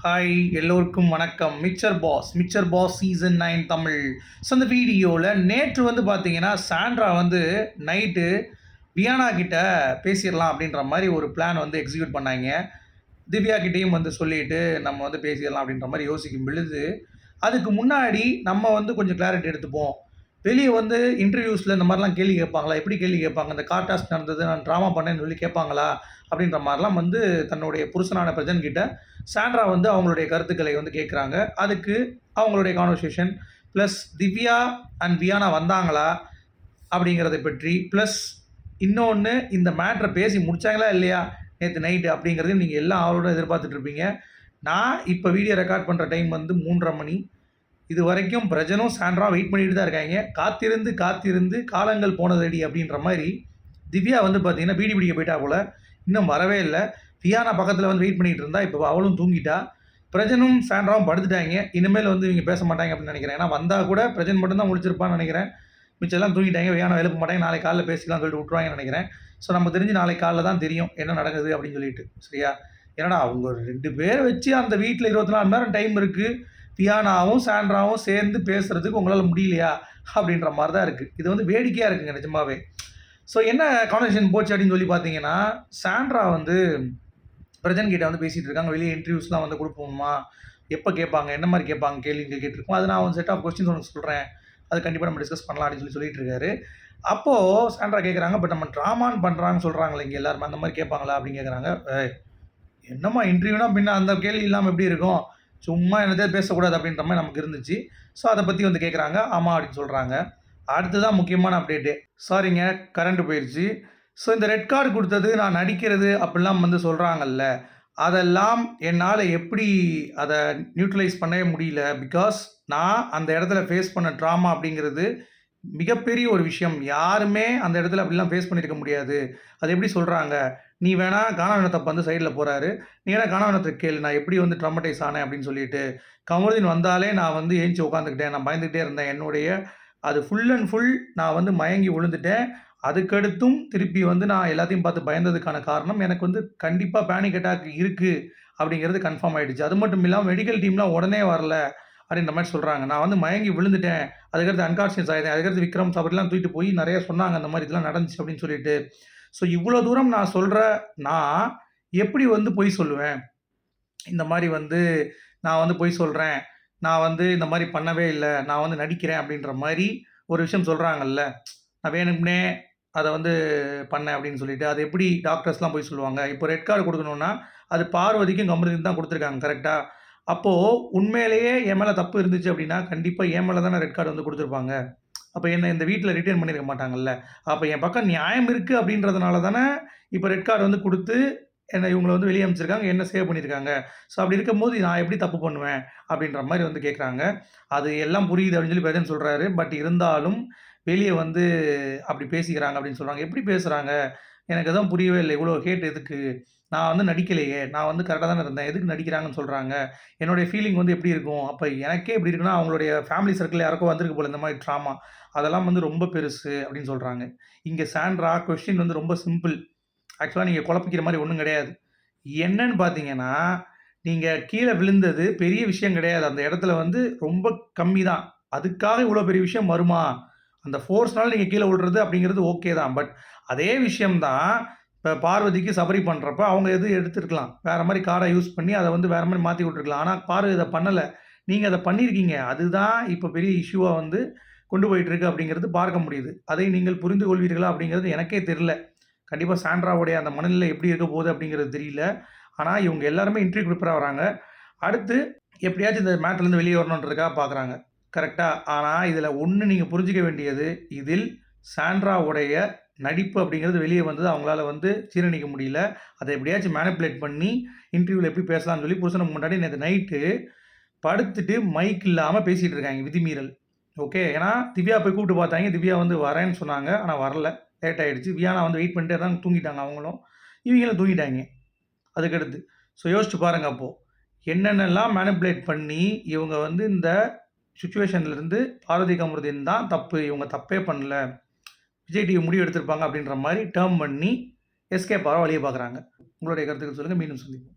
Hi எல்லோருக்கும் வணக்கம். Mixer boss season 9 தமிழ். ஸோ இந்த வீடியோவில் நேற்று வந்து பார்த்தீங்கன்னா சாண்ட்ரா வந்து நைட்டு வியானா கிட்ட பேசிடலாம் அப்படின்ற மாதிரி ஒரு பிளான் வந்து எக்ஸிக்யூட் பண்ணாங்க. திவ்யா கிட்டேயும் வந்து சொல்லிட்டு நம்ம வந்து பேசிடலாம் அப்படின்ற மாதிரி யோசிக்கும் பொழுது, அதுக்கு முன்னாடி நம்ம வந்து கொஞ்சம் கிளாரிட்டி எடுத்துப்போம். வெளியே வந்து இன்டர்வியூஸில் இந்த மாதிரிலாம் கேள்வி கேட்பாங்களா? எப்படி கேள்வி கேட்பாங்க? இந்த கார் டாஸ்க் நடந்தது, நான் ட்ராமா பண்ணேன்னு சொல்லி கேட்பாங்களா? அப்படின்ற மாதிரிலாம் வந்து தன்னுடைய புருஷனான பிரஜன் கிட்ட சாண்ட்ரா வந்து அவங்களுடைய கருத்துக்களை வந்து கேட்குறாங்க. அதுக்கு அவங்களுடைய conversation plus Divya and Viana வந்தாங்களா? அப்படிங்கிறத பற்றி ப்ளஸ் இன்னொன்று இந்த மேட்ரை பேசி முடிச்சாங்களா இல்லையா நேற்று நைட்டு அப்படிங்கிறதையும் நீங்கள் எல்லாம் அவளோட எதிர்பார்த்துட்ருப்பீங்க. நான் இப்போ வீடியோ ரெக்கார்ட் பண்ணுற டைம் வந்து 3:30 மணி. இது வரைக்கும் பிரஜனும் சாண்ட்ரா வெயிட் பண்ணிட்டு தான் இருக்காங்க. காத்திருந்து காத்திருந்து காலங்கள் போனதடி அப்படின்ற மாதிரி திவ்யா வந்து பார்த்தீங்கன்னா பீடி பிடிக்க போயிட்டா போல, இன்னும் வரவே இல்லை. வியானா பக்கத்தில் வந்து வெயிட் பண்ணிகிட்டு இருந்தா. இப்போ அவளும் தூங்கிட்டா. பிரஜனும் சாண்ட்ராவும் படுத்துட்டாங்க. இனிமேல் வந்து இவங்க பேச மாட்டாங்க அப்படின்னு நினைக்கிறேன். ஏன்னா வந்தால் கூட பிரஜன் மட்டும் தான் முழிச்சிருப்பான்னு நினைக்கிறேன். மிச்செல்லாம் தூங்கிட்டாங்க. வியானா எழுப்ப மாட்டாங்க. நாளைக்கு காலைல பேசிக்கலாம்னு சொல்லிட்டு விட்ருவாங்கன்னு நினைக்கிறேன். ஸோ நமக்கு தெரிஞ்சு நாளைக்கு காலைல தான் தெரியும் என்ன நடக்குது அப்படின்னு சொல்லிட்டு. சரியா? ஏன்னா அவங்க 2 பேரை வச்சு அந்த வீட்டில் 24 மணி நேரம் டைம் இருக்குது. வியானாவும் சாண்ட்ராவும் சேர்ந்து பேசுகிறதுக்கு உங்களால் முடியலையா அப்படின்ற மாதிரி தான் இருக்குது. இது வந்து வேடிக்கையாக இருக்குங்க நிஜமாவே. ஸோ என்ன கான்வர்சேஷன் போச்சு அப்படின்னு சொல்லி பார்த்தீங்கன்னா, சாண்ட்ரா வந்து பிரஜன் கிட்ட வந்து பேசிகிட்டு இருக்காங்க. வெளியே இன்டர்வியூஸ்லாம் வந்து கொடுப்போமா, எப்போ கேட்பாங்க, என்ன மாதிரி கேட்பாங்க கேள்விகள் கேட்டிருக்கோம். அது நான் ஒரு செட் ஆஃப் கொஸ்டின்ஸ் உனக்கு சொல்கிறேன், அது கண்டிப்பாக நம்ம டிஸ்கஸ் பண்ணலாம் அப்படின்னு சொல்லிட்டு இருக்காரு. அப்போது சாண்ட்ரா கேட்குறாங்க, பட் நம்ம ட்ராமான்னு பண்ணுறாங்கன்னு சொல்கிறாங்களே இங்கே எல்லாருமே, அந்த மாதிரி கேட்பாங்களா அப்படின்னு கேட்குறாங்க. என்னம்மா இன்டர்வியூனா பின்ன அந்த கேள்வி இல்லாமல் எப்படி இருக்கும், சும்மா என்னதே பேசக்கூடாது அப்படின்ற மாதிரி நமக்கு இருந்துச்சு. ஸோ அதை பற்றி வந்து கேட்குறாங்க. ஆமாம் அப்படின்னு சொல்கிறாங்க. அடுத்ததான் முக்கியமான அப்டேட்டு. சாரிங்க, கரண்ட் போயிடுச்சு. ஸோ இந்த ரெட் கார்டு கொடுத்தது நான் நடிக்கிறது அப்படிலாம் வந்து சொல்கிறாங்கல்ல, அதெல்லாம் என்னால் எப்படி அதை நியூட்ரலைஸ் பண்ணவே முடியல. பிகாஸ் நான் அந்த இடத்துல ஃபேஸ் பண்ண ட்ராமா அப்படிங்கிறது மிகப்பெரிய ஒரு விஷயம். யாருமே அந்த இடத்துல அப்படிலாம் ஃபேஸ் பண்ணியிருக்க முடியாது. அது எப்படி சொல்கிறாங்க, நீ வேணா கானாவினத்தப்ப வந்து சைடில் போகிறாரு, நீ வேணா கானாவினத்த கேளு நான் எப்படி வந்து ட்ராமடைஸ் ஆனேன் அப்படின்னு சொல்லிட்டு. கமருதீன் வந்தாலே நான் வந்து ஏஞ்சி உட்காந்துக்கிட்டேன், நான் பயந்துக்கிட்டே இருந்தேன். என்னுடைய அது ஃபுல் அண்ட் ஃபுல் நான் வந்து மயங்கி விழுந்துட்டேன். அதுக்கடுத்தும் திருப்பி வந்து நான் எல்லாத்தையும் பார்த்து பயந்ததுக்கான காரணம், எனக்கு வந்து கண்டிப்பா பேனிக் அட்டாக் இருக்கு அப்படிங்கிறது கன்ஃபார்ம் ஆயிடுச்சு. அது மட்டும் இல்லாம மெடிக்கல் டீம்லாம் உடனே வரல அப்படின்ற மாரி சொல்றாங்க. நான் வந்து மயங்கி விழுந்துட்டேன். அதுக்கடுத்து அன்கான்ஷியஸ் ஆயிட்டேன். அதுக்கடுத்து விக்ரம் சபரிலாம் தூக்கிட்டு போய் நெறைய சொன்னாங்க. அந்த மாரி இதெல்லாம் நடந்துச்சு அப்படின்னு சொல்லிட்டு. ஸோ இவ்வளோ தூரம் நான் சொல்ற நான் எப்படி வந்து பொய் சொல்லுவேன்? இந்த மாரி வந்து நான் வந்து பொய் சொல்றேன். நான் வந்து இந்த மாரி பண்ணவே இல்ல. நான் வந்து நடிக்கிறேன் அப்படின்ற மாரி ஒரு விஷயம் சொல்றாங்கல்ல. நான் வேணும்னே அத வந்து பண்ணேன் அப்படின்னு சொல்லிட்டு. அது எப்படி டாக்டர்ஸ்லாம் பொய் சொல்லுவாங்க? இப்போ ரெட் கார்டு குடுக்கணும்னா, அது பார்வதிக்கும் கமருதீனுக்கும் தான் குடுத்துருக்காங்க. கரெக்ட்டா? அப்போ உண்மையிலேயே என் மேல தப்பு இருந்துச்சு அப்படின்னா, கண்டிப்பா என் மேல தானே ரெட் கார்டு வந்து குடுத்துருப்பாங்க. அப்ப என்ன இந்த வீட்ல ரிட்டயர்ன் பண்ணியிருக்க மாட்டாங்கல்ல. அப்ப என் பக்கம் நியாயம் இருக்கு அப்படின்றதுனால தானே, இப்ப ரெட் கார்டு வந்து குடுத்து, என்ன இவங்கள வந்து வெளிய அனுப்பிச்சிருக்காங்க. என்ன சேவ் பண்ணியிருக்காங்க. ஸோ அப்படி இருக்கும்போது நான் எப்படி தப்பு பண்ணுவேன்? அப்படின்ற மாரி வந்து கேட்குறாங்க. அது எல்லாம் புரியுது அப்படின்னு சொல்லி பிரஜன் சொல்றாரு. பட் இருந்தாலும் வெளிய வந்து அப்படி பேசிக்கிறாங்க அப்படின்னு சொல்றாங்க. எப்படி பேசுறாங்க? எனக்கு எதுவும் புரியவே இல்ல. இவ்வளோ ஹேட் எதுக்கு? நான் வந்து நடிக்கலையே! நான் வந்து கரெக்ட்டா தானே இருந்தேன். எதுக்கு நடிக்கிறாங்கன்னு சொல்றாங்க? என்னுடைய ஃபீலிங் வந்து எப்படி இருக்கும்? அப்ப எனக்கே இப்படி இருக்குன்னா, அவங்களுடைய ஃபேமிலி சர்க்கிள்ல யாருக்கோ வந்திருக்கு போல இந்த மாரி ட்ராமா. அதெல்லாம் வந்து ரொம்ப பெருசு அப்படின்னு சொல்றாங்க. இங்க சாண்ட்ரா கொஸ்டின் வந்து ரொம்ப சிம்பிள். ஆக்சுவலா நீங்க குழப்பிக்கிற மாரி ஒண்ணும் கிடையாது. என்னன்னு பார்த்தீங்கன்னா, நீங்க கீழ விழுந்தது பெரிய விஷயம் கிடையாது. அந்த இடத்துல வந்து ரொம்ப கம்மி தான். அதுக்காக இவ்வளோ பெரிய விஷயம் வருமா? அந்த ஃபோர்ஸ்னால நீங்க கீழ விழுறது அப்படிங்கிறது ஓகே தான். பட் அதே விஷயம் தான் இப்ப பார்வதிக்கு சபரி பண்றப்ப அவங்க எடுத்திருக்கலாம். வேற மாரி கார்ட யூஸ் பண்ணி அத வந்து வேற மாரி மாத்தி விட்டுருக்கலாம். ஆனா பார்வதி இத பண்ணல. நீங்க அத பண்ணியிருக்கீங்க. அதுதான் இப்ப பெரிய இஷ்யூவா வந்து கொண்டு போயிட்டு இருக்கு அப்படிங்கிறது பார்க்க முடியுது. அதை நீங்கள் புரிந்து கொள்வீர்களா? அப்படிங்கிறது எனக்கே தெரியல. கண்டிப்பா சாண்ட்ராவுடைய அந்த மனநிலை எப்படி இருக்க போகுது அப்படிங்கிறது தெரியல. ஆனா இவங்க எல்லாருமே இன்டர்வியூ ப்ரிப்பேர் ஆகுறாங்க. அடுத்து எப்படியாச்சும் இந்த மேட்டர்லேருந்து வெளிய வரணுன்றதுக்காக பார்க்குறாங்க. கரெக்ட்டா? ஆனா இதில ஒண்ணு நீங்க புரிஞ்சுக்க வேண்டியது, இதில் சாண்ட்ராவுடைய நடிப்பு அப்படிங்கிறது வெளிய வந்தது அவங்களால வந்து ஜீரணிக்க முடியல. அத எப்படியாச்சும் மேனிபுலேட் பண்ணி இன்டர்வியூல எப்படி பேசலாம்னு சொல்லி புருஷனுக்கு முன்னாடி நேத்து நைட்டு படுத்துட்டு மைக் இல்லாம பேசிட்டு இருக்காங்க. விதிமீறல். ஓகே. ஏன்னா திவ்யா போய் கூப்பிட்டு பார்த்தாங்க. திவ்யா வந்து வரேன்னு சொன்னாங்க. ஆனா வரல. லேட் ஆயிடுச்சு. வியானா வந்து வெயிட் பண்ணிட்டே இருந்தாங்க. தூங்கிட்டாங்க அவங்களும். இவங்களும் தூங்கிட்டாய்ங்க. அதுக்கடுத்து. ஸோ யோசிச்சு பாருங்க அப்போ. என்னென்னலாம் மேனிபுலேட் பண்ணி இவங்க வந்து இந்த சிச்சுவேஷன்லருந்து பார்வதி கமருதீன் தான் தப்பு. இவங்க தப்பே பண்ணல. விஜய் டிவி முடிவு எடுத்திருப்பாங்க அப்படின்ற மாரி டர்ம் பண்ணி எஸ்கேப் ஆக வழிய பார்க்குறாங்க. உங்களுடைய கருத்துக்கள் சொல்லுங்க. மீண்டும் சந்திப்போம்.